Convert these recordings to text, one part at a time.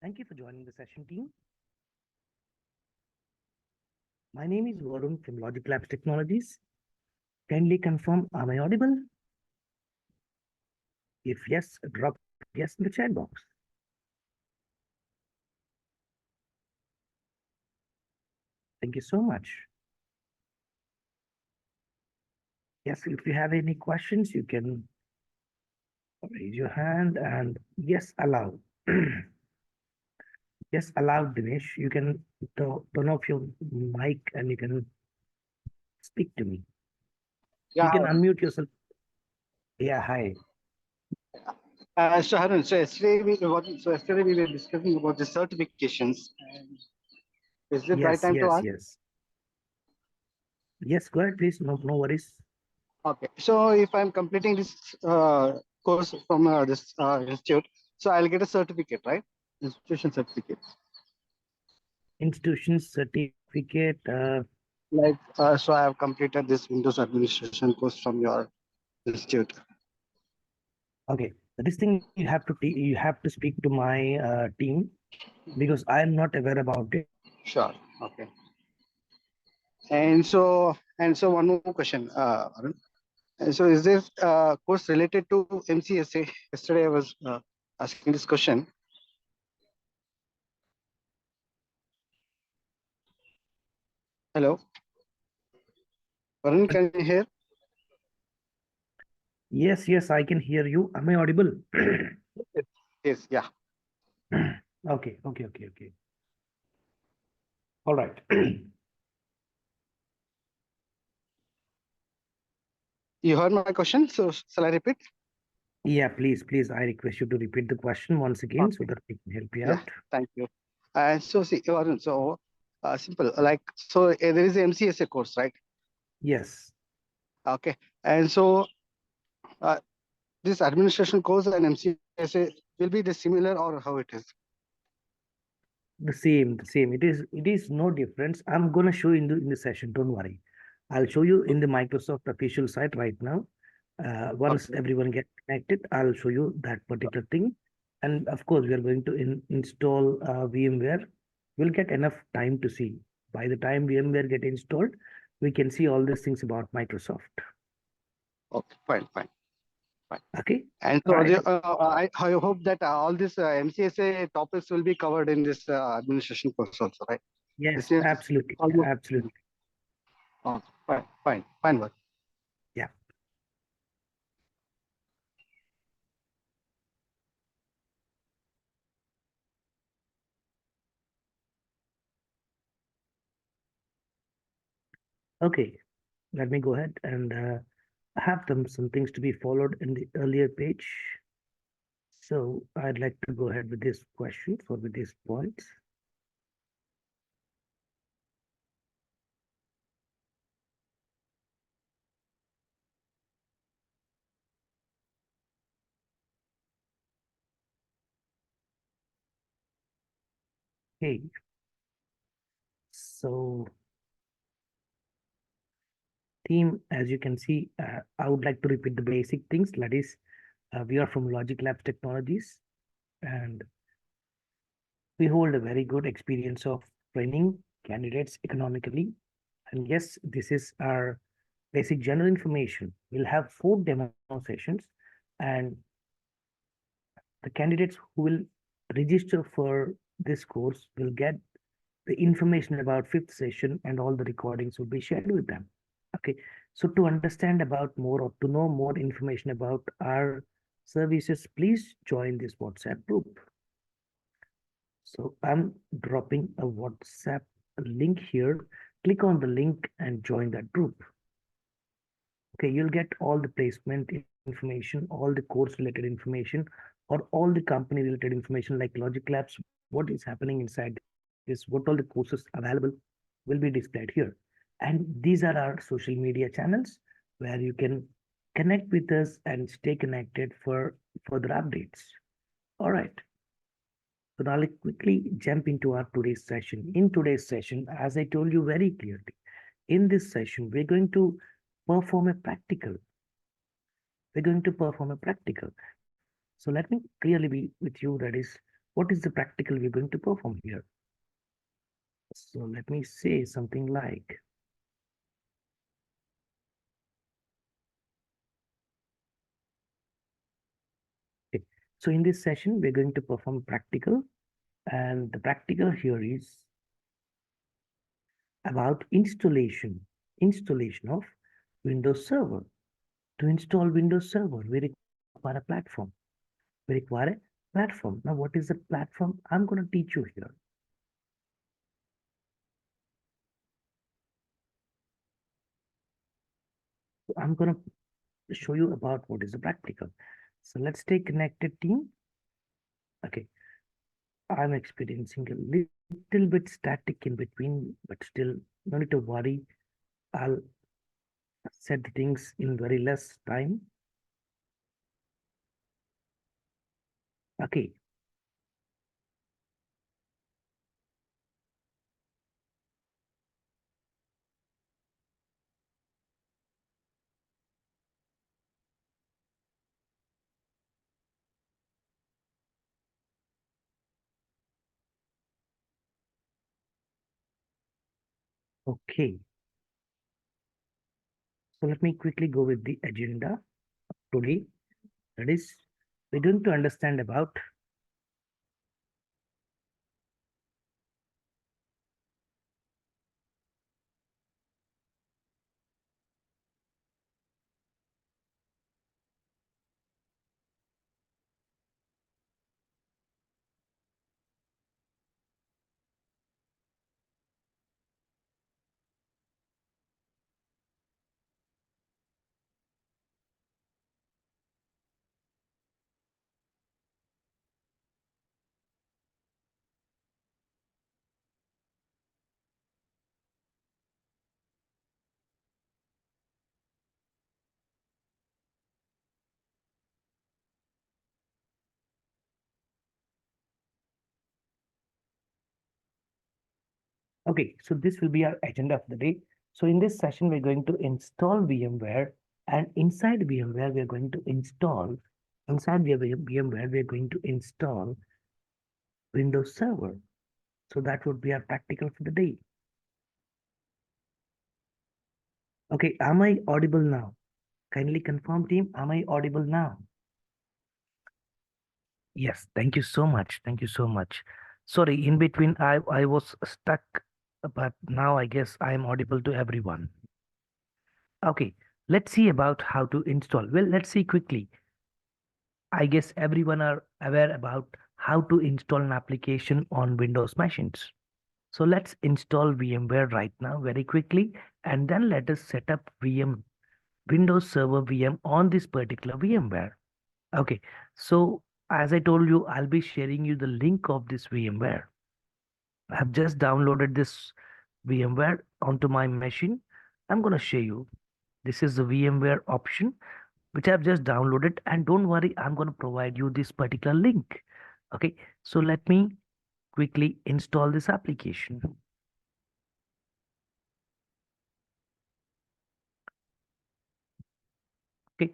Thank you for joining the session, team. My name is Varun from Logic Labs Technologies. Kindly confirm, am I audible? If yes, drop yes in the chat box. Thank you so much. Yes, if you have any questions, you can raise your hand and yes, allow. Yes, allow, Dinesh. You can turn off your mic and you can speak to me. Yeah, You can unmute yourself. Yeah, hi. so Harun, yesterday we were discussing about the certifications. And is it right Yes, time to yes, ask? yes. Yes, go ahead, please. No worries. Okay, so if I'm completing this course from this institute, so I'll get a certificate, right? Institution certificate. Institution certificate. Like, so I have completed this Windows administration course from your institute. Okay, this thing you have to speak to my team because I am not aware about it. Sure. Okay. And so one more question, Arun. And so is this course related to MCSA? Yesterday I was asking this question. Hello, Varun, can you hear? Yes, yes, I can hear you. Am I audible? Yes, yeah. Okay, okay, okay, okay. All right. You heard my question, so shall I repeat? Yeah, please, I request you to repeat the question once again so Okay. that we can help you Yeah, out. thank you. So see, Varun, so simple, like, so there is a MCSA course, right? Yes, Okay. And so uh, this administration course and MCSA will be the similar or how it is? the same. It is no difference. I'm gonna show you in the session. Don't worry. I'll show you in the Microsoft official site right now. Once Okay. everyone gets connected, I'll show you that particular thing. And of course, we are going to install VMware. We'll get enough time to see. By the time VMware get installed, we can see all these things about Microsoft. Okay, fine, fine, fine. Okay. And All so right. I hope that all these MCSA topics will be covered in this administration course also, right? Yes, This is absolutely. almost. Absolutely. Oh, fine, fine, fine, Varun. Yeah. Okay. Let me go ahead and have some things to be followed in the earlier page. So I'd like to go ahead with this question or with these points. Okay. So team, as you can see, I would like to repeat the basic things. That is, we are from Logic Labs Technologies, and we hold a very good experience of training candidates economically. And yes, this is our basic general information. We'll have 4 demo sessions, and the candidates who will register for this course will get the information about fifth session and all the recordings will be shared with them. Okay, so to understand about more or to know more information about our services, please join this WhatsApp group. So I'm dropping a WhatsApp link here. Click on the link and join that group. Okay, you'll get all the placement information, all the course related information, or all the company related information like Logic Labs, what is happening inside this, what all the courses available will be displayed here. And these are our social media channels where you can connect with us and stay connected for further updates. All right. So now let's quickly jump into our today's session. In today's session, as I told you very clearly, in this session, we're going to perform a practical. We're going to perform a practical. So let me clearly be with you. That is, What is the practical we're going to perform here? So let me say something like, okay. So in this session, we're going to perform practical, and the practical here is about installation of Windows Server. To install Windows Server, we require a platform. We require a platform. Now, what is the platform? I'm going to teach you here. So I'm going to show you about what is the practical. So let's take connected team. Okay, I'm experiencing a little bit static in between, but still no need to worry. I'll set the things in very less time. Okay, okay. So let me quickly go with the agenda today. That is, we're going to understand about okay, so this will be our agenda of the day. So in this session, we're going to install VMware, and inside VMware, we're going to install, we're going to install Windows Server. So that would be our practical for the day. Okay, am I audible now? Kindly confirm team, am I audible now? Yes, thank you so much. Thank you so much. Sorry, in between I was stuck, but now I guess I am audible to everyone. Okay, let's see about how to install. Well, let's see quickly. I guess everyone are aware about how to install an application on Windows machines. So let's install VMware right now very quickly, and then let us set up Windows Server VM on this particular VMware. Okay, so as I told you, I'll be sharing you the link of this VMware. I have just downloaded this VMware onto my machine. I'm going to show you. This is the VMware option, which I've just downloaded. And don't worry, I'm going to provide you this particular link. Okay, so let me quickly install this application. Okay,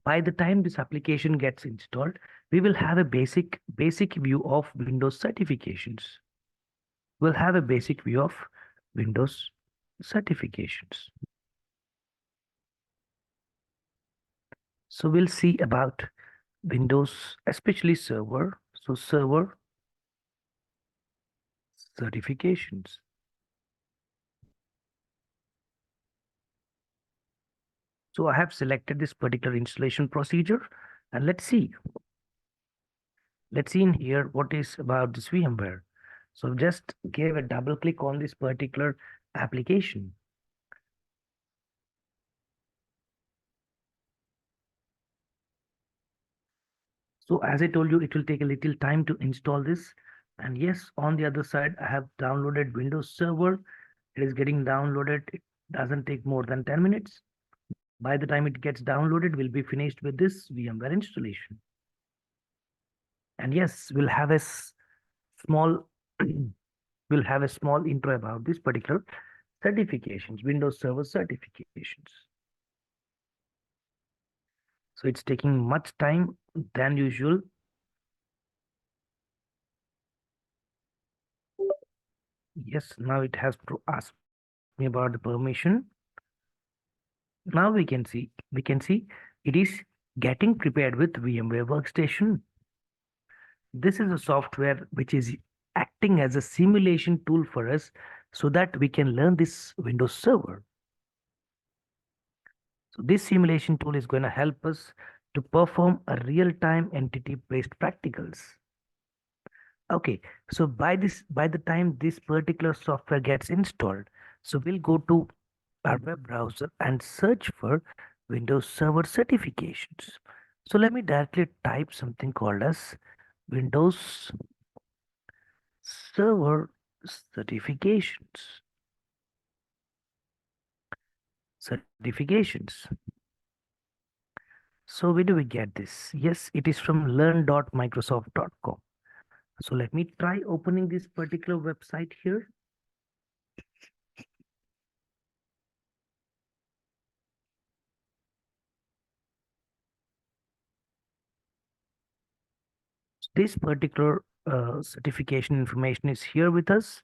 by the time this application gets installed, we will have a basic view of Windows certifications. We'll have a basic view of Windows certifications. So we'll see about Windows, especially server. So server certifications. So I have selected this particular installation procedure, and let's see. Let's see in here what is about this VMware. So just give a double click on this particular application. So as I told you, it will take a little time to install this. And yes, on the other side, I have downloaded Windows Server. It is getting downloaded. It doesn't take more than 10 minutes. By the time it gets downloaded, we'll be finished with this VMware installation. And yes, we'll have a small we'll have a small intro about this particular certifications, Windows Server certifications. So it's taking much time than usual. Yes, now it has asked me about the permission. Now we can see it is getting prepared with VMware Workstation. This is a software which is acting as a simulation tool for us so that we can learn this Windows Server. So this simulation tool is going to help us to perform a real-time entity-based practicals. Okay, so by the time this particular software gets installed, so we'll go to our web browser and search for Windows Server certifications. So let me directly type something called as Windows Server certifications. Certifications. So where do we get this? Yes, it is from learn.microsoft.com. So let me try opening this particular website here. This particular certification information is here with us.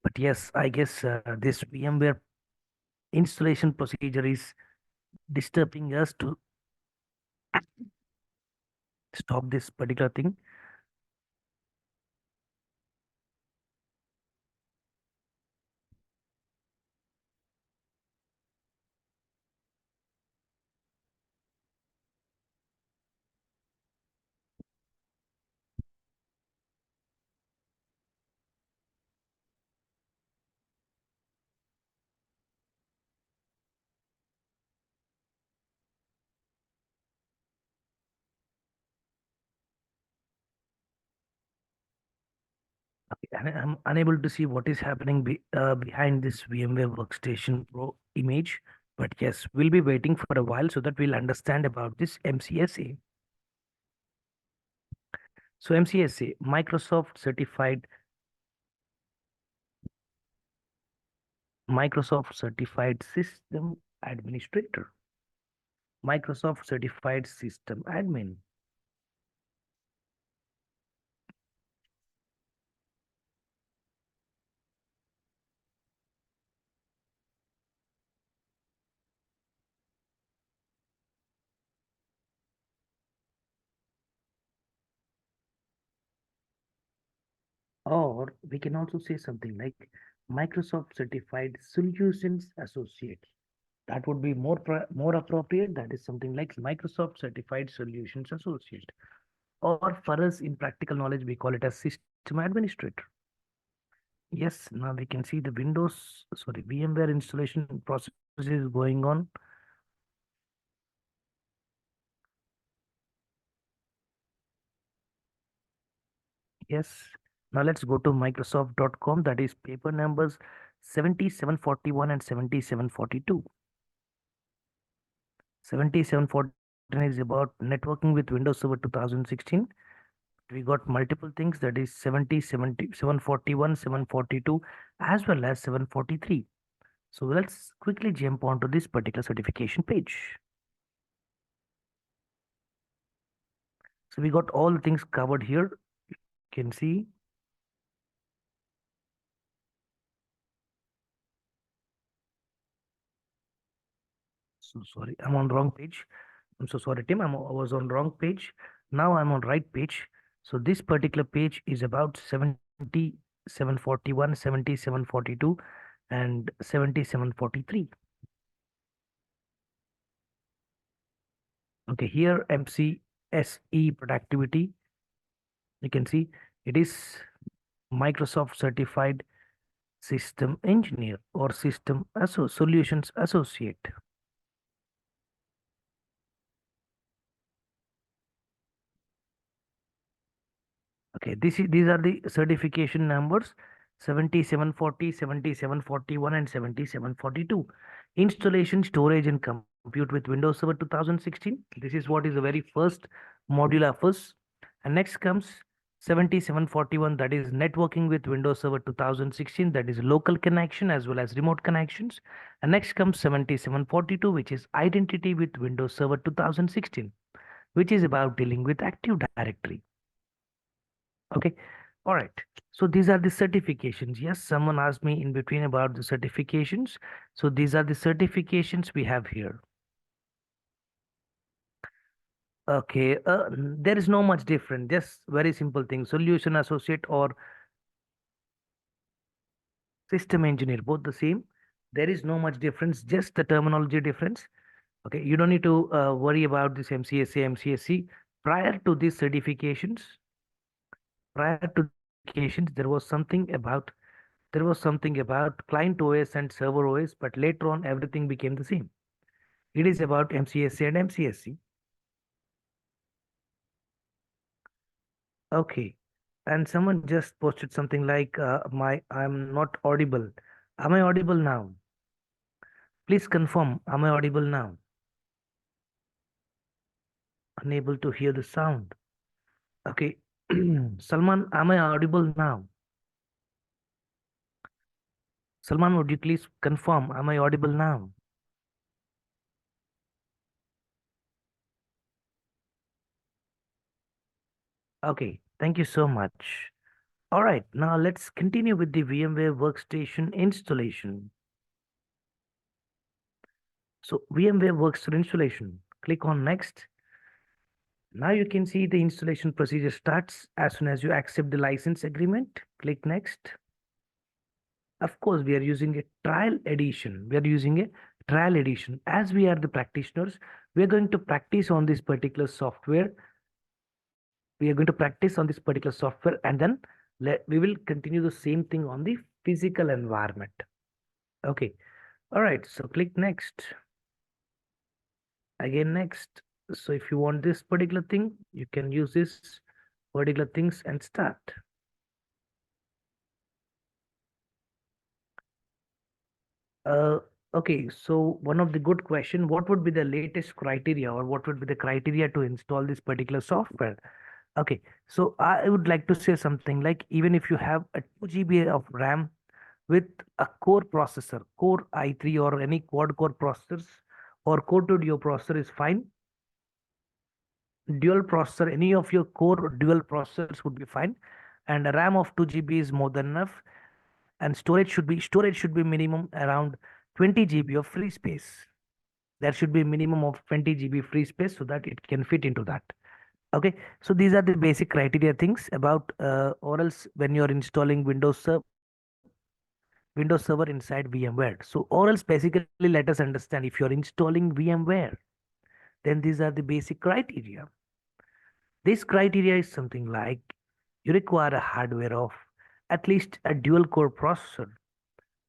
But yes, I guess this VMware installation procedure is disturbing us to stop this particular thing. Okay, I'm unable to see what is happening behind this VMware Workstation Pro image. But yes, we'll be waiting for a while so that we'll understand about this MCSA. So MCSA, Microsoft Certified System Administrator. Microsoft Certified System Admin. Or we can also say something like Microsoft Certified Solutions Associate. That would be more appropriate. That is something like Microsoft Certified Solutions Associate. Or for us in practical knowledge, we call it as System Administrator. Yes, now we can see the VMware installation process is going on. Yes. Now let's go to Microsoft.com. That is paper numbers 7741 and 7742. 7714 is about networking with Windows Server 2016. We got multiple things, that is 741, 742, as well as 743. So let's quickly jump onto this particular certification page. So we got all the things covered here. You can see. So sorry, I'm on wrong page. I'm so sorry, Tim. I was on wrong page. Now I'm on right page. So this particular page is about 7741, 7742, and 7743. Okay, here MCSE productivity. You can see it is Microsoft Certified System Engineer or Solutions Associate. Okay, these are the certification numbers 7740, 7741, and 7742. Installation, storage, and compute with Windows Server 2016. This is what is the very first module of us. And next comes 7741, that is networking with Windows Server 2016, that is local connection as well as remote connections. And next comes 7742, which is identity with Windows Server 2016, which is about dealing with Active Directory. Okay, all right. So these are the certifications. Yes, someone asked me in between about the certifications. So these are the certifications we have here. Okay, there is no much different. Just very simple thing. Solution associate or system engineer, both the same. There is no much difference, just the terminology difference. Okay, you don't need to worry about this MCSA, MCSC. Prior to these certifications, prior to certifications, there was something about client OS and server OS, but later on everything became the same. It is about MCSA and MCSC. Okay, and someone just posted something like, I'm not audible. Am I audible now? Please confirm, am I audible now? Unable to hear the sound. Okay. Salman, am I audible now? Salman, would you please confirm, am I audible now? Okay, thank you so much. All right, now let's continue with the VMware Workstation installation. So VMware Workstation installation, click on next. Now you can see the installation procedure starts as soon as you accept the license agreement. Click next. Of course, we are using a trial edition. We are using a trial edition. As we are the practitioners, we are going to practice on this particular software. We are going to practice on this particular software, and then we will continue the same thing on the physical environment. Okay. All right. So click next. Again, next. So if you want this particular thing, you can use this particular things and start. Uh, okay, so one of the good question, what would be the latest criteria or what would be the criteria to install this particular software? Okay, so I would like to say something like even if you have a 2 GB of RAM with a core processor, Core i3 or any quad core processors or Core 2 Duo processor is fine. Dual processor, any of your core dual processors would be fine. And a RAM of 2 GB is more than enough. And storage should be minimum around 20 GB of free space. There should be a minimum of 20 GB free space so that it can fit into that. Okay, so these are the basic criteria things about or else when you're installing Windows Server inside VMware. So or else basically let us understand if you're installing VMware, then these are the basic criteria. This criteria is something like you require a hardware of at least a dual core processor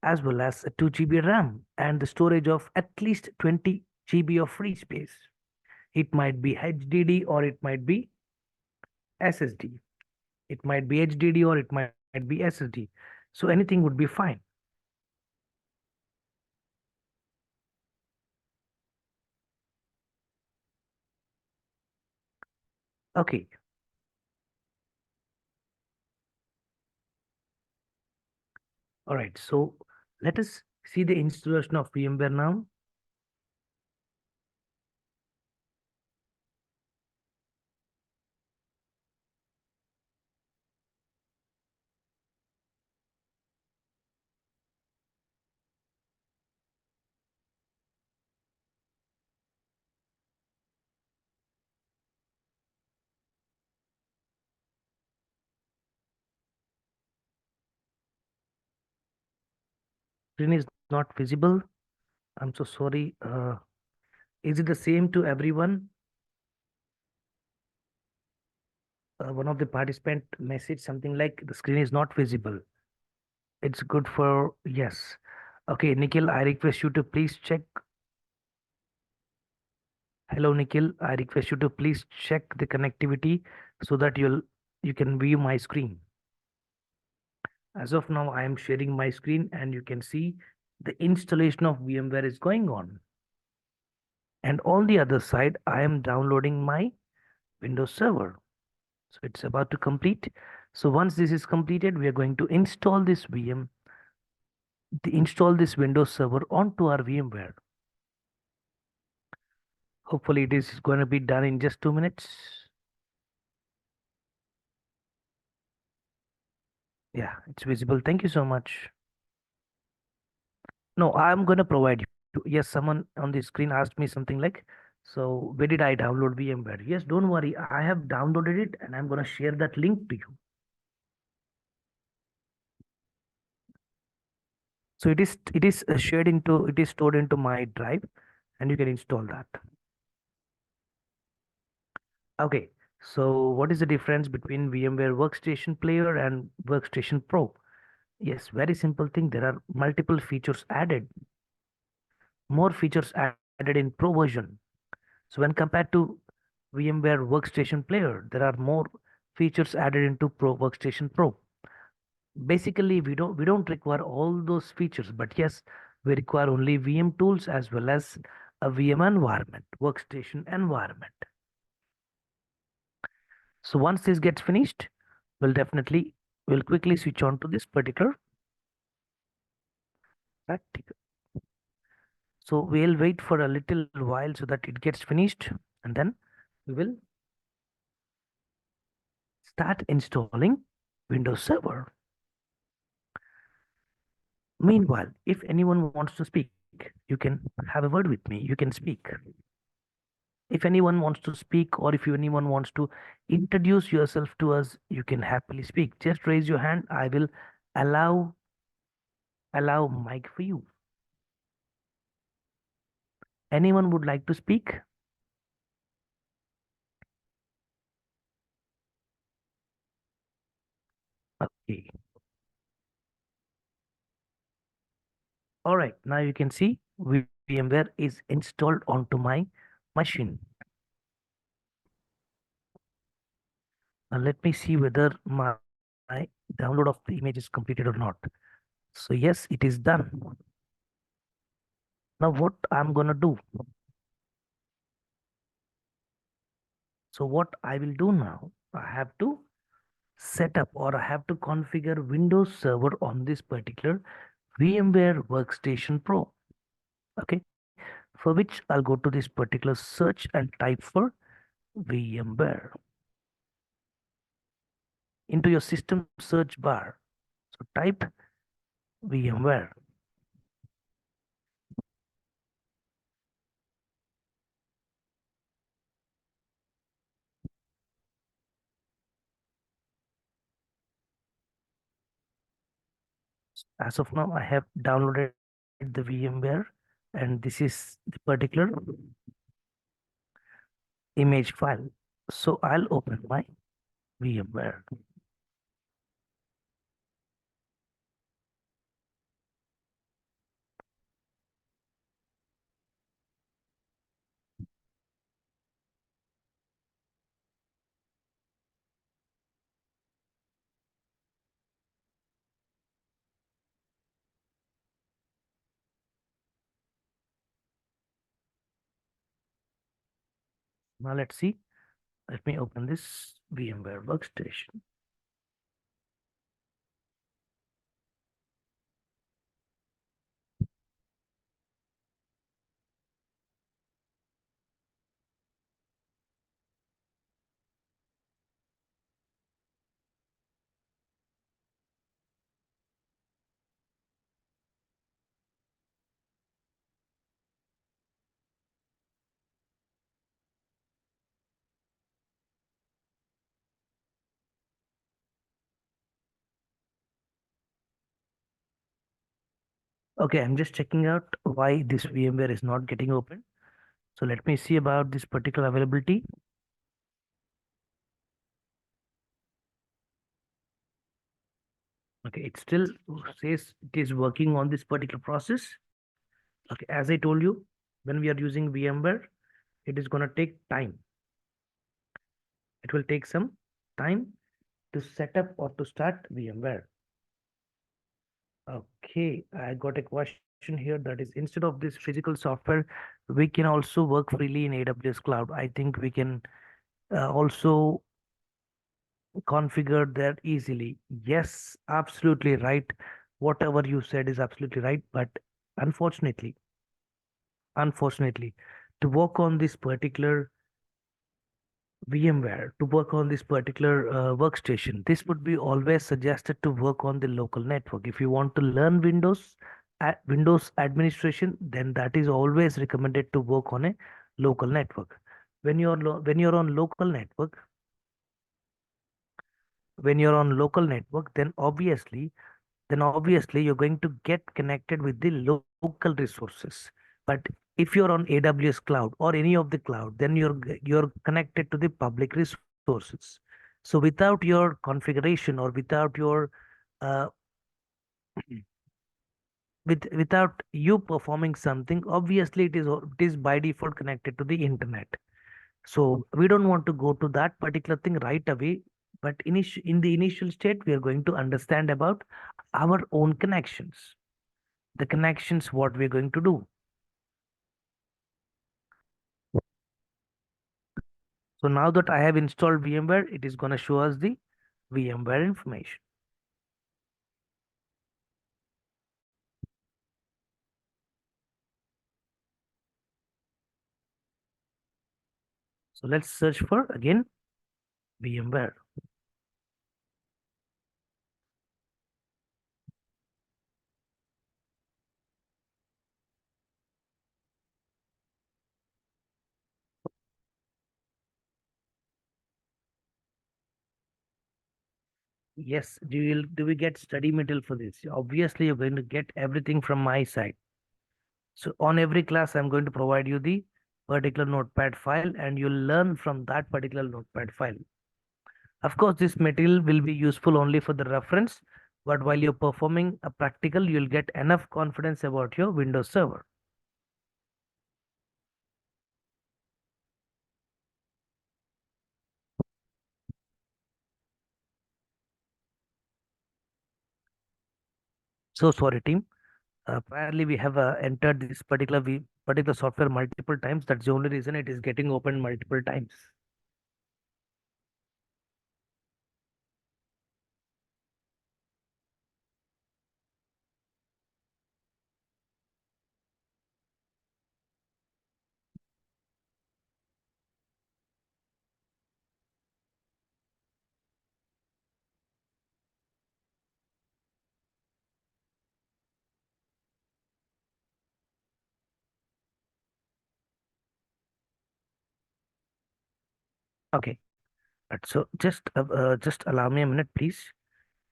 as well as a 2 GB RAM and the storage of at least 20 GB of free space. It might be HDD or it might be SSD. It might be HDD or it might be SSD. So anything would be fine. Okay. All right. So let us see the installation of VMware now. Screen is not visible. I'm so sorry. Is it the same to everyone? One of the participant message something like the screen is not visible. It's good for yes. Okay, Nikhil, I request you to please check. Hello, Nikhil. I request you to please check the connectivity so that you can view my screen. As of now, I am sharing my screen and you can see the installation of VMware is going on. And on the other side, I am downloading my Windows Server. So it's about to complete. So once this is completed, we are going to install this install this Windows Server onto our VMware. Hopefully it is going to be done in just 2 minutes. Yeah, it's visible. Thank you so much. No, I'm gonna provide you. Yes, someone on the screen asked me something like, so where did I download VMware? Yes, don't worry. I have downloaded it and I'm gonna share that link to you. So it is shared into it is stored into my drive and you can install that. Okay. So what is the difference between VMware Workstation Player and Workstation Pro? Yes, very simple thing. There are multiple features added, more features added in Pro version. So when compared to VMware Workstation Player, there are more features added into Pro Workstation Pro. Basically, we don't require all those features, but yes, we require only VM tools as well as a VM environment, workstation environment. So once this gets finished, we'll quickly switch on to this particular practical. So we'll wait for a little while so that it gets finished, and then we will start installing Windows Server. Meanwhile, if anyone wants to speak, you can have a word with me. You can speak. If anyone wants to speak or if anyone wants to introduce yourself to us, you can happily speak. Just raise your hand. I will allow mic for you. Anyone would like to speak? Okay. All right. Now you can see VMware is installed onto my machine. Now let me see whether my download of the image is completed or not. So yes, it is done. Now what I'm gonna do? So what I will do now, I have to set up or I have to configure Windows Server on this particular VMware Workstation Pro. Okay, for which I'll go to this particular search and type for VMware into your system search bar. So type VMware. As of now, I have downloaded the VMware and this is the particular image file. So I'll open my VMware. Now let's see. Let me open this VMware Workstation. Okay, I'm just checking out why this VMware is not getting open. So let me see about this particular availability. Okay, it still says it is working on this particular process. Okay, as I told you, when we are using VMware, it is going to take time. It will take some time to set up or to start VMware. Okay, I got a question here that is instead of this physical software, we can also work freely in AWS cloud. I think we can also configure that easily. Yes, absolutely right. Whatever you said is absolutely right. But unfortunately, to work on this particular VMware to work on this particular workstation. This would be always suggested to work on the local network. If you want to learn Windows administration, then that is always recommended to work on a local network. When you're on local network, then obviously you're going to get connected with the local resources. But if you're on AWS cloud or any of the cloud, then you're connected to the public resources. So without your configuration or without your uh, without you performing something, obviously it is by default connected to the internet. So we don't want to go to that particular thing right away. But in the initial state, we are going to understand about our own connections, the connections, what we're going to do. So now that I have installed VMware, it is going to show us the VMware information. So let's search for again VMware. Yes, do we get study material for this? Obviously, you're going to get everything from my side. So on every class, I'm going to provide you the particular notepad file and you'll learn from that particular notepad file. Of course, this material will be useful only for the reference, but while you're performing a practical, you'll get enough confidence about your Windows Server. So sorry, team. Apparently, we have entered this particular software multiple times. That's the only reason it is getting opened multiple times. Okay, so just allow me a minute, please.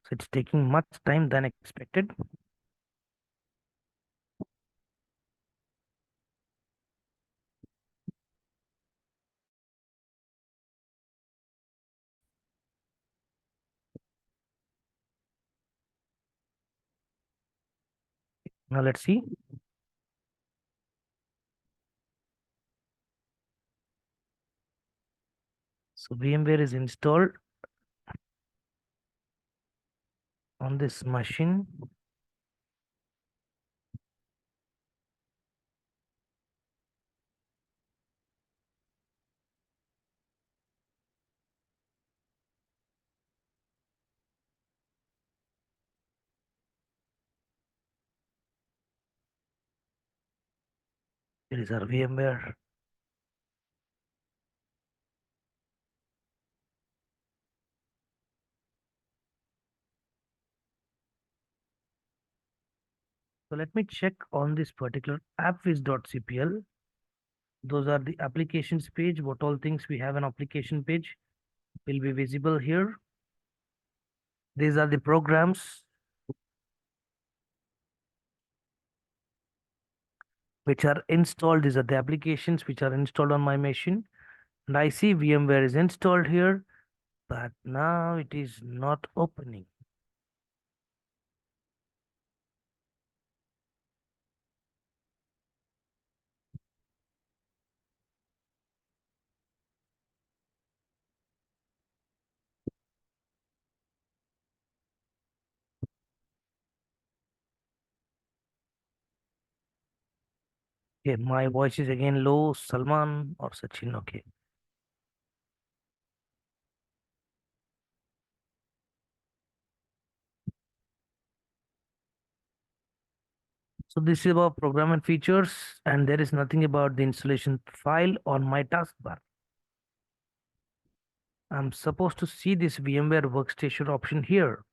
So it's taking much time than expected. Now let's see. So VMware is installed on this machine. Here is our VMware. So let me check on this particular appwiz.cpl. Those are the applications page. What all things we have an application page will be visible here. These are the programs which are installed. These are the applications which are installed on my machine. And I see VMware is installed here, but now it is not opening. Okay, my voice is again low. Salman or Sachin. Okay. So this is about program and features, and there is nothing about the installation file on my taskbar. I'm supposed to see this VMware workstation option here.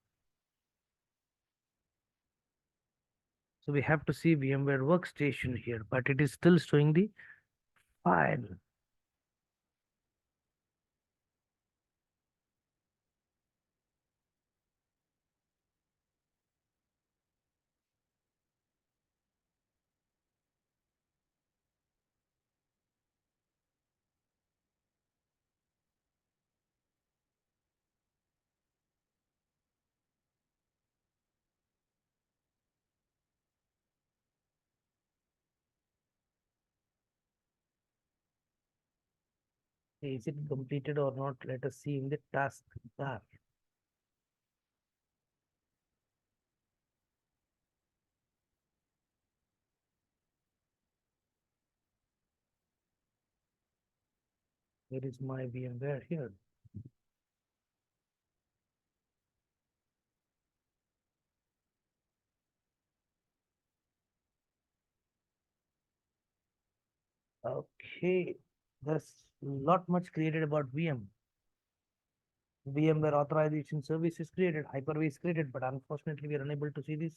So we have to see VMware workstation here, but it is still showing the file. Is it completed or not? Let us see in the task bar. Where is my VMware here? Okay, there's lot much created about VM. VMware authorization service is created, Hyper-V is created, but unfortunately we are unable to see this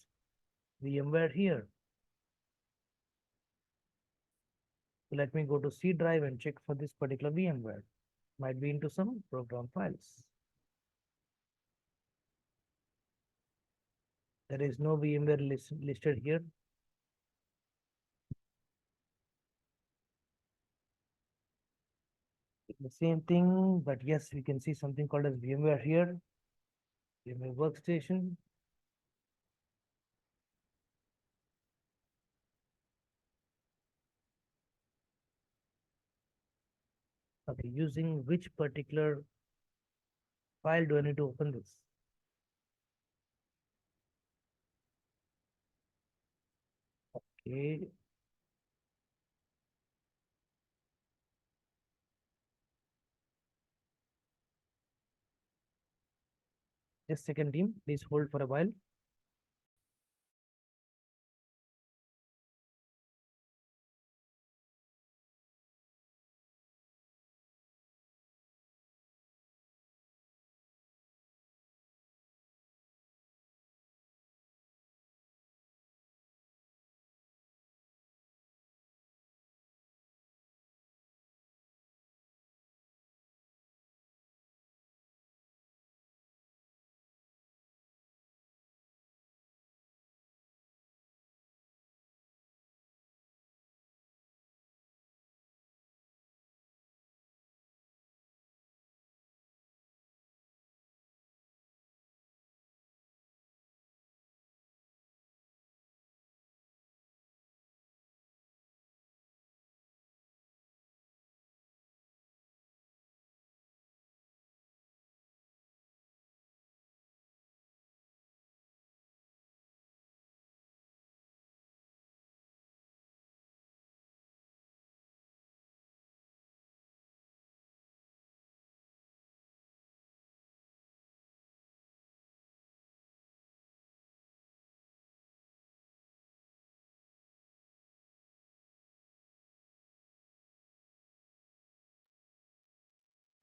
VMware here. So let me go to C drive and check for this particular VMware. Might be into some program files. There is no VMware listed here. The same thing, but yes, we can see something called as VMware here. VMware workstation. Okay, using which particular file do I need to open this? Okay. Just second team, please hold for a while.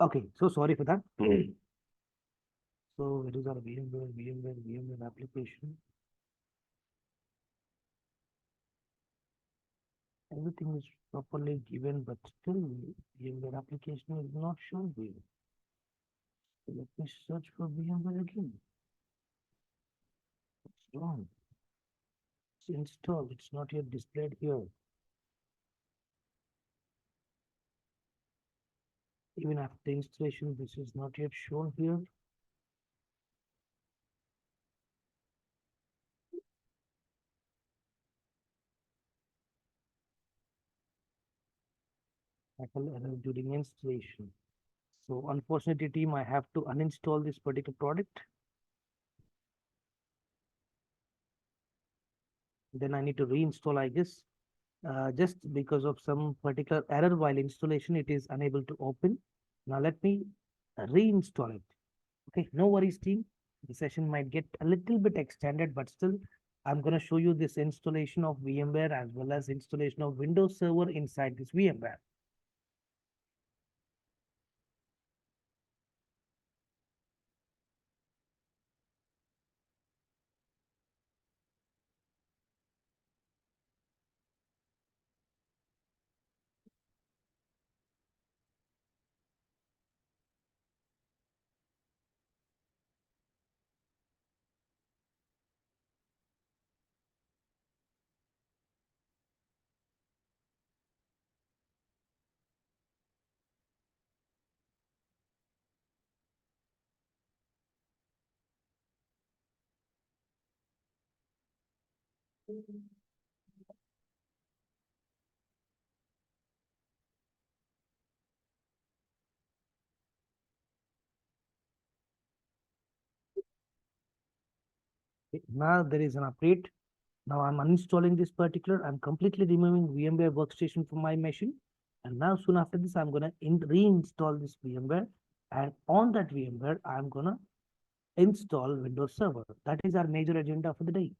Okay, so sorry for that. So it is our VMware application. Everything is properly given, but still VMware application is not shown here. So let me search for VMware again. What's wrong? It's installed, it's not yet displayed here. Even after installation, this is not yet shown here. Apple error during installation. So unfortunately, team, I have to uninstall this particular product. Then I need to reinstall, I guess. Just because of some particular error while installation, it is unable to open. Now let me reinstall it. Okay, no worries, team. The session might get a little bit extended, but still, I'm going to show you this installation of VMware as well as installation of Windows Server inside this VMware. Now there is an update. Now I'm uninstalling this particular, I'm completely removing VMware workstation from my machine. And now soon after this, I'm gonna reinstall this VMware. And on that VMware, I'm gonna install Windows Server. That is our major agenda for the day.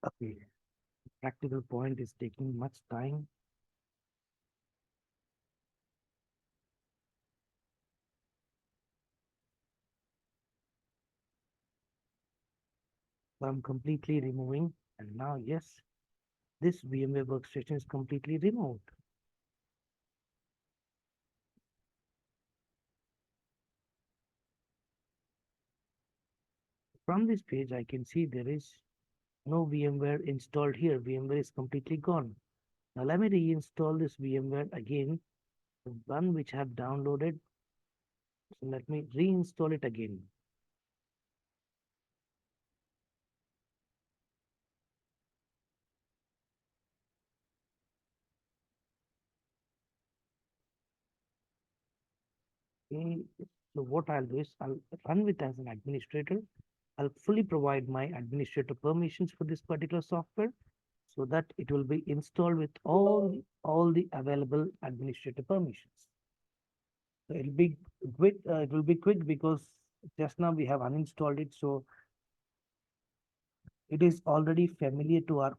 Okay, practical point is taking much time. So I'm completely removing. And now, yes, this VMware workstation is completely removed. From this page, I can see there is no VMware installed here. VMware is completely gone. Now let me reinstall this VMware again, the one which I have downloaded. So let me reinstall it again. Okay. So what I'll do is I'll run with as an administrator. I'll fully provide my administrator permissions for this particular software so that it will be installed with all the available administrator permissions. So it'll be quick. It will be quick because just now we have uninstalled it, so it is already familiar to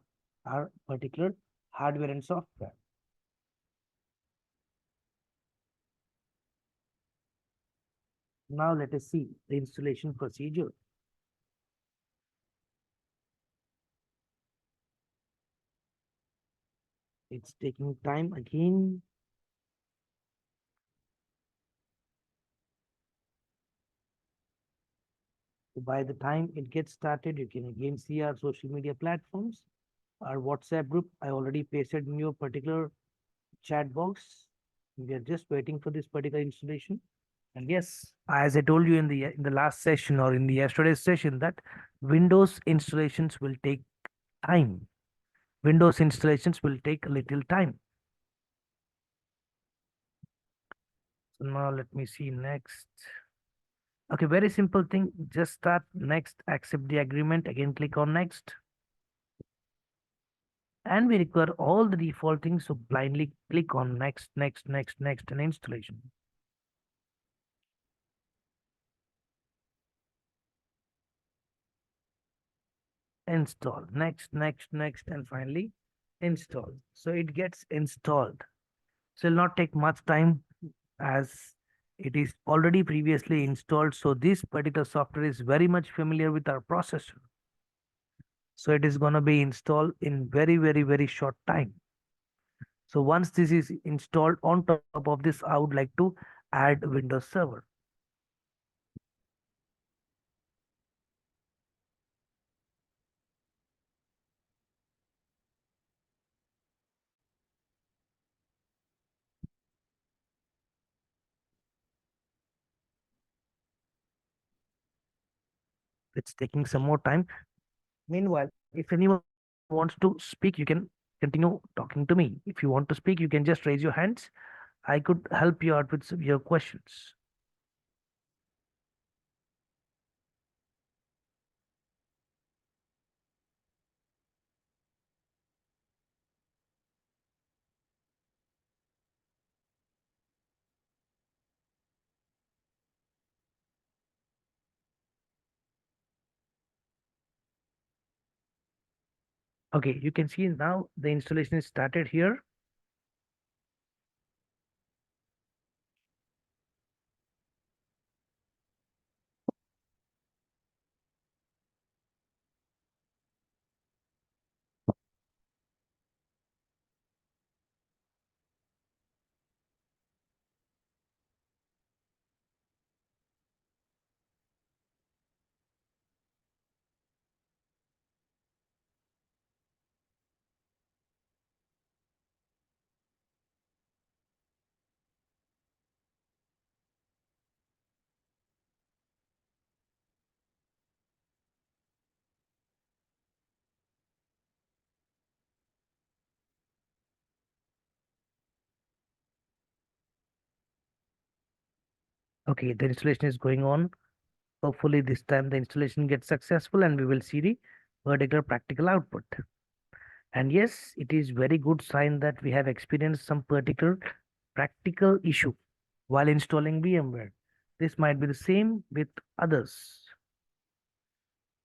our particular hardware and software. Now let us see the installation procedure. It's taking time again. By the time it gets started, you can again see our social media platforms, our WhatsApp group. I already pasted in your particular chat box. We are just waiting for this particular installation. And yes, as I told you in the last session or in the yesterday's session, that Windows installations will take time. Windows installations will take a little time. So now let me see next. Okay, very simple thing. Just start next, accept the agreement. Again, click on next. And we require all the default things. So blindly click on next, next, next, next, and installation. Install, next, next, next, and finally install. So it gets installed. So it'll not take much time as it is already previously installed. So this particular software is very much familiar with our processor. So it is going to be installed in very, very, very short time. So once this is installed on top of this, I would like to add Windows Server. It's taking some more time. Meanwhile, if anyone wants to speak, you can continue talking to me. If you want to speak, you can just raise your hands. I could help you out with your questions. Okay, you can see now the installation is started here. Okay, the installation is going on. Hopefully this time the installation gets successful and we will see the particular practical output. And yes, it is very good sign that we have experienced some particular practical issue while installing VMware. This might be the same with others.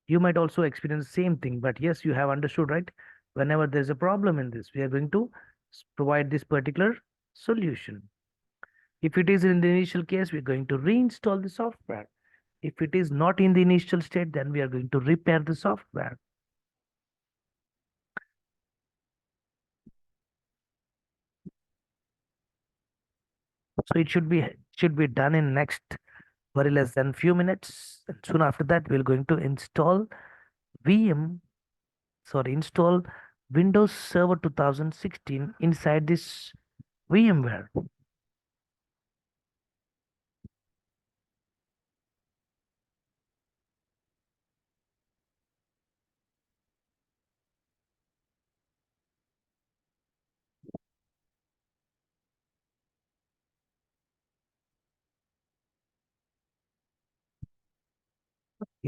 You might also experience the same thing, but yes, you have understood, right? Whenever there's a problem in this, we are going to provide this particular solution. If it is in the initial case, we're going to reinstall the software. If it is not in the initial state, then we are going to repair the software. So it should be done in next very less than few minutes. And soon after that, we're going to install install Windows Server 2016 inside this VMware.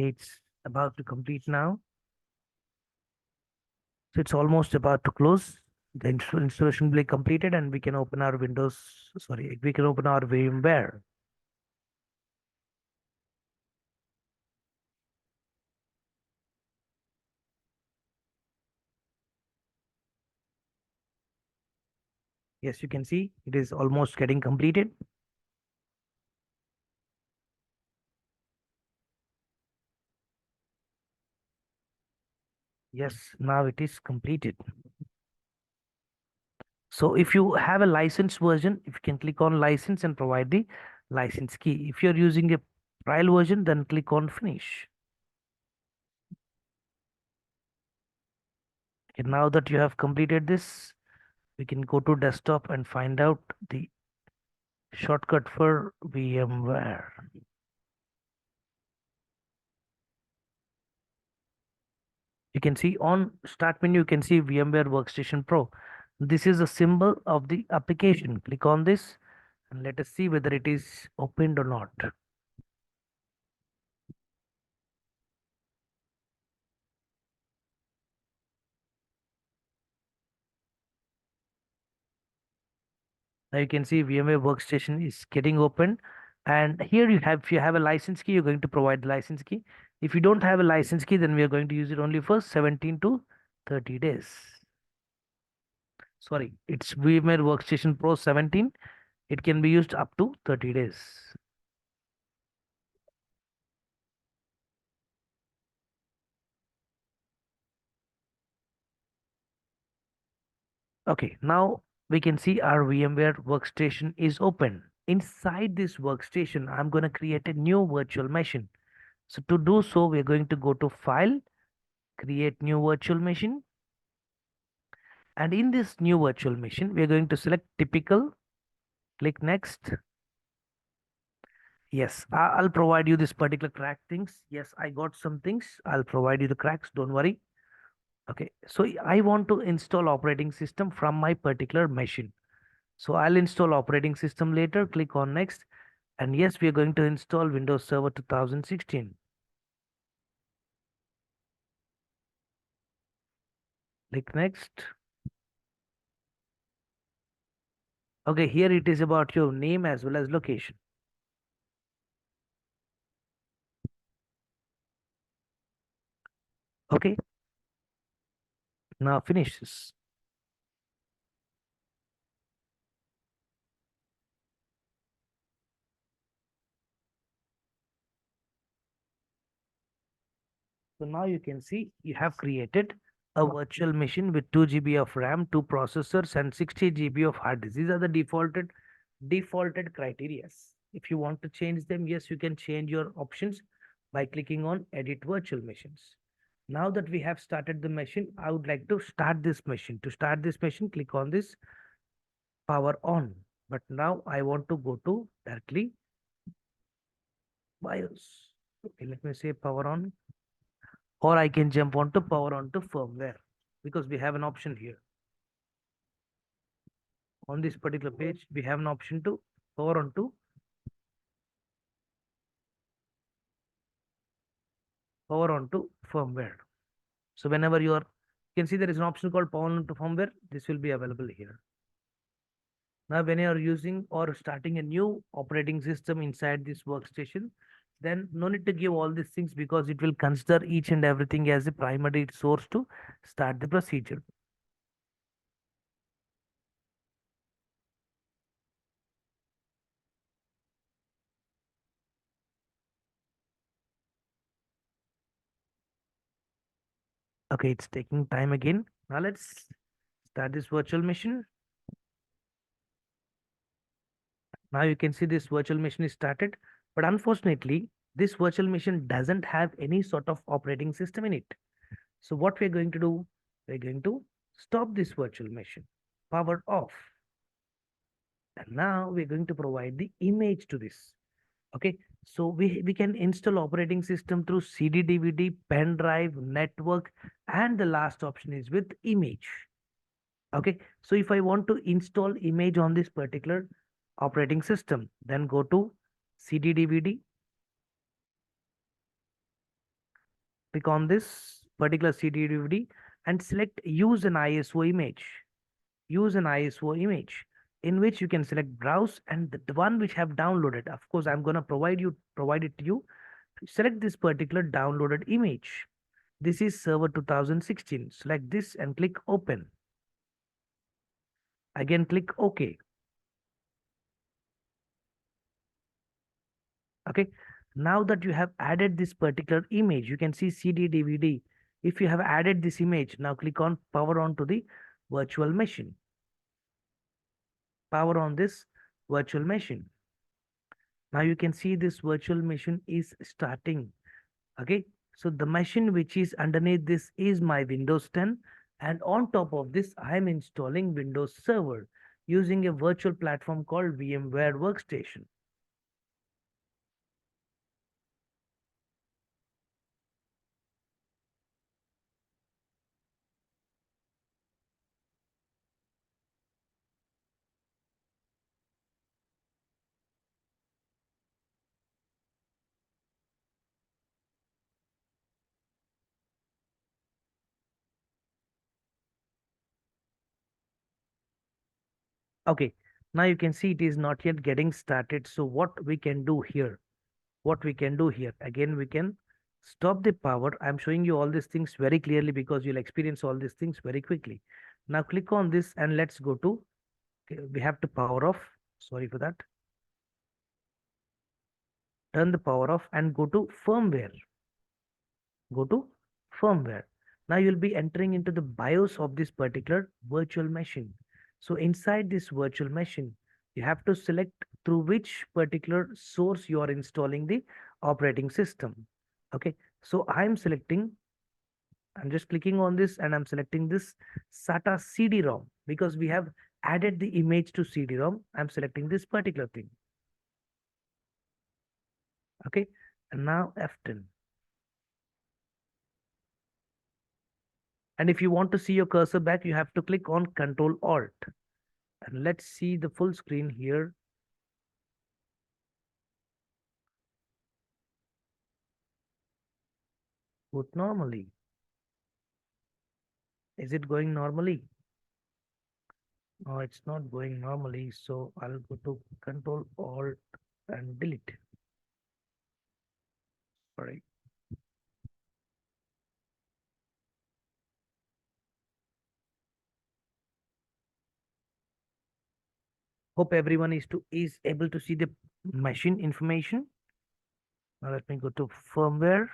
It's about to complete now. So it's almost about to close. The installation will be completed and we can open our we can open our VMware. Yes, you can see it is almost getting completed. Yes, now it is completed. So if you have a licensed version, if you can click on license and provide the license key. If you're using a trial version, then click on finish. Okay, now that you have completed this, we can go to desktop and find out the shortcut for VMware. You can see on start menu, you can see VMware Workstation Pro. This is a symbol of the application. Click on this and let us see whether it is opened or not. Now you can see VMware Workstation is getting open. And here if you have a license key, you're going to provide the license key. If you don't have a license key, then we are going to use it only for 17 to 30 days. Sorry, it's VMware Workstation Pro 17. It can be used up to 30 days. Okay, now we can see our VMware Workstation is open. Inside this workstation, I'm going to create a new virtual machine. So to do so, we're going to go to File, Create New Virtual Machine. And in this new virtual machine, we're going to select Typical, click Next. Yes, I'll provide you this particular crack things. Yes, I got some things. I'll provide you the cracks, don't worry. Okay, so I want to install operating system from my particular machine. So I'll install operating system later, click on Next. And yes, we are going to install Windows Server 2016. Click Next. Okay, here it is about your name as well as location. Okay. Now finish this. So now you can see you have created a virtual machine with 2 GB of RAM, 2 processors, and 60 GB of hard disk. These are the defaulted criteria. If you want to change them, yes, you can change your options by clicking on Edit Virtual Machines. Now that we have started the machine, I would like to start this machine. To start this machine, click on this Power On. But now I want to go to directly BIOS. Okay, let me say Power On, or I can jump onto Power On to firmware, because we have an option here. On this particular page, we have an option to power on to firmware. So whenever you can see there is an option called power on to firmware. This will be available here. Now, when you are using or starting a new operating system inside this workstation, then no need to give all these things, because it will consider each and everything as a primary source to start the procedure. Okay, it's taking time again. Now let's start this virtual machine. Now you can see this virtual machine is started, but unfortunately, this virtual machine doesn't have any sort of operating system in it. So what we're going to do, we're going to stop this virtual machine, power off. And now we're going to provide the image to this. Okay, so we can install operating system through CD, DVD, pen drive, network, and the last option is with image. Okay, so if I want to install image on this particular operating system, then go to CD, DVD, click on this particular CD, DVD, and select use an ISO image. Use an ISO image, in which you can select browse, and the one which have downloaded. Of course, I'm gonna provide it to you. Select this particular downloaded image. This is server 2016. Select this and click open. Again, click OK. Okay, now that you have added this particular image, you can see CD, DVD. If you have added this image, now click on power on to the virtual machine. Power on this virtual machine. Now you can see this virtual machine is starting. Okay, so the machine which is underneath this is my Windows 10, and on top of this I am installing Windows Server using a virtual platform called VMware Workstation. Okay, now you can see it is not yet getting started. So what we can do here, again, we can stop the power. I'm showing you all these things very clearly because you'll experience all these things very quickly. Now click on this and let's go to, okay, we have to power off. Sorry for that. Turn the power off and go to firmware. Go to firmware. Now you'll be entering into the BIOS of this particular virtual machine. So inside this virtual machine, you have to select through which particular source you are installing the operating system. Okay, so I'm just clicking on this and I'm selecting this SATA CD-ROM because we have added the image to CD-ROM. I'm selecting this particular thing. Okay, and now F10. And if you want to see your cursor back, you have to click on Control Alt. And let's see the full screen here. Boot normally. Is it going normally? No, it's not going normally. So I'll go to Control Alt and delete. Sorry. Hope everyone is able to see the machine information. Now let me go to firmware.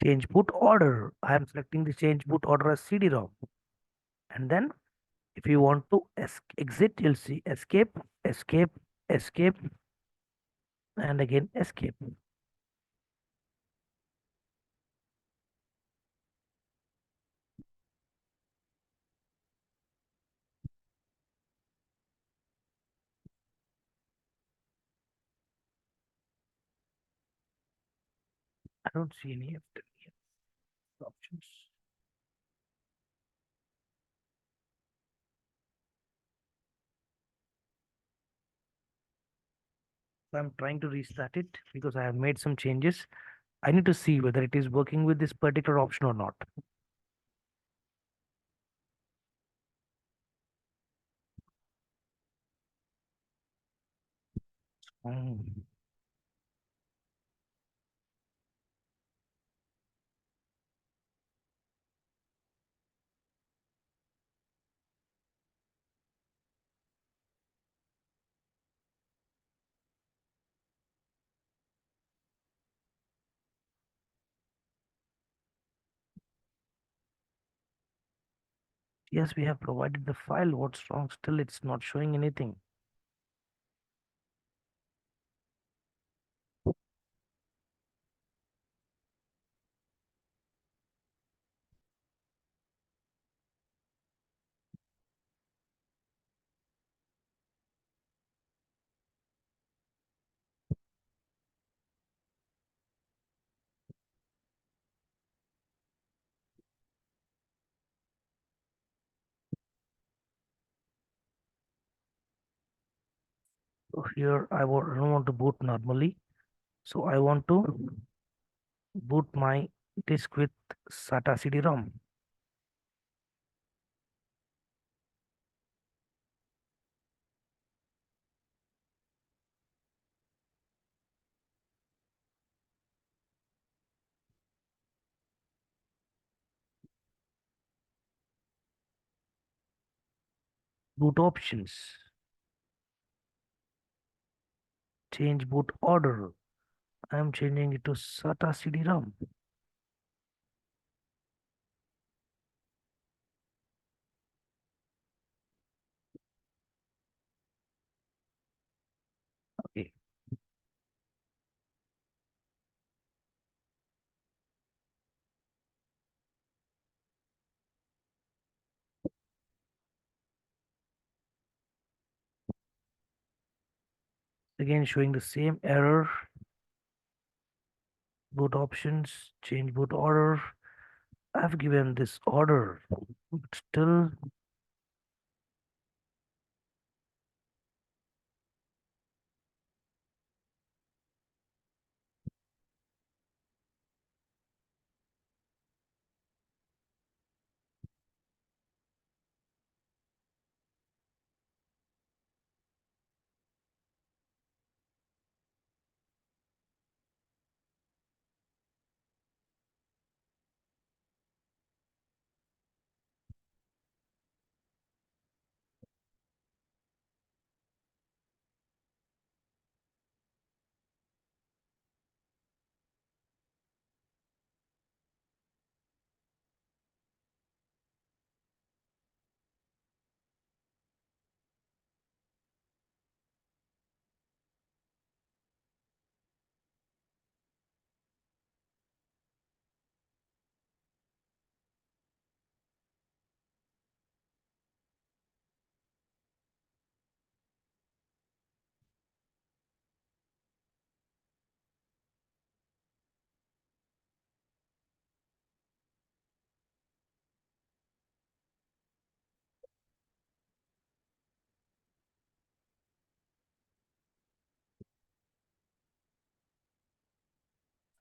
Change boot order. I am selecting the change boot order as CD-ROM. And then if you want to exit, you'll see escape, escape, escape, and again escape. I don't see any of the options. So I'm trying to restart it because I have made some changes. I need to see whether it is working with this particular option or not. Mm. Yes, we have provided the file. What's wrong? Still, it's not showing anything. So here don't want to boot normally. So I want to boot my disk with SATA CD-ROM. Boot options. Change boot order. I am changing it to SATA CD-ROM. Okay. Again, showing the same error. Boot options, change boot order. I've given this order, but still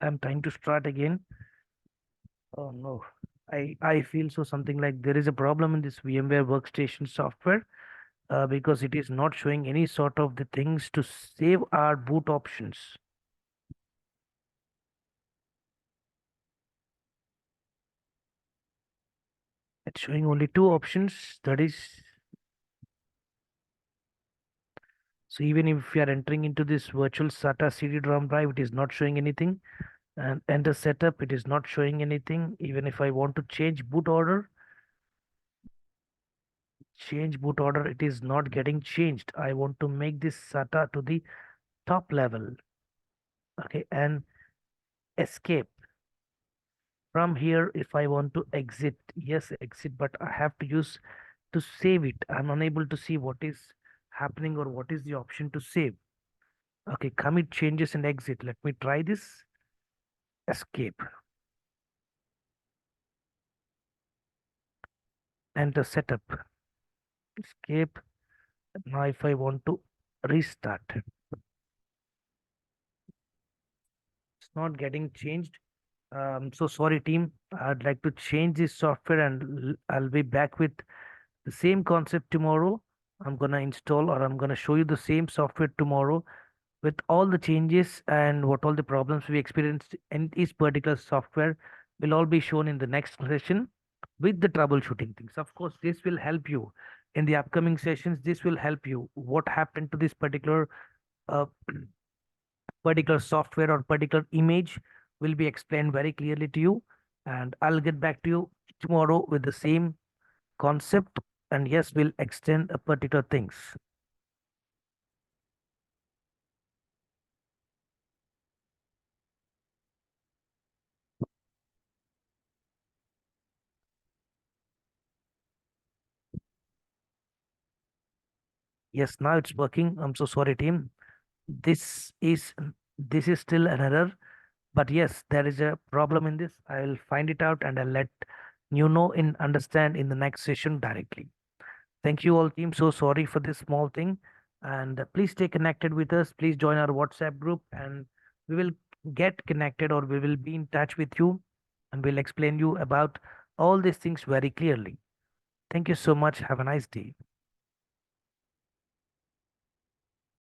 I'm trying to start again. Oh no. I feel so something like there is a problem in this VMware workstation software because it is not showing any sort of the things to save our boot options. It's showing only two options. That is, so even if we are entering into this virtual SATA CD-ROM drive, it is not showing anything. And enter setup, it is not showing anything. Even if I want to change boot order, it is not getting changed. I want to make this SATA to the top level. Okay, and escape. From here, if I want to exit, yes, exit, but I have to use to save it. I'm unable to see what is happening or what is the option to save. Okay, commit changes and exit. Let me try this. Escape. Enter setup. Escape. Now if I want to restart, it's not getting changed. So sorry team, I'd like to change this software and I'll be back with the same concept tomorrow. I'm gonna install or I'm gonna show you the same software tomorrow with all the changes and what all the problems we experienced in this particular software will all be shown in the next session with the troubleshooting things. Of course, this will help you in the upcoming sessions. This will help you what happened to this uh, particular software or particular image will be explained very clearly to you. And I'll get back to you tomorrow with the same concept. And yes, we'll extend a particular things. Yes, now it's working. I'm so sorry, team. This is this is still an error, but yes, there is a problem in this. I'll find it out and I'll let you know and understand in the next session directly. Thank you all, team. So sorry for this small thing. And please stay connected with us. Please join our WhatsApp group and we will get connected or we will be in touch with you and we'll explain you about all these things very clearly. Thank you so much. Have a nice day.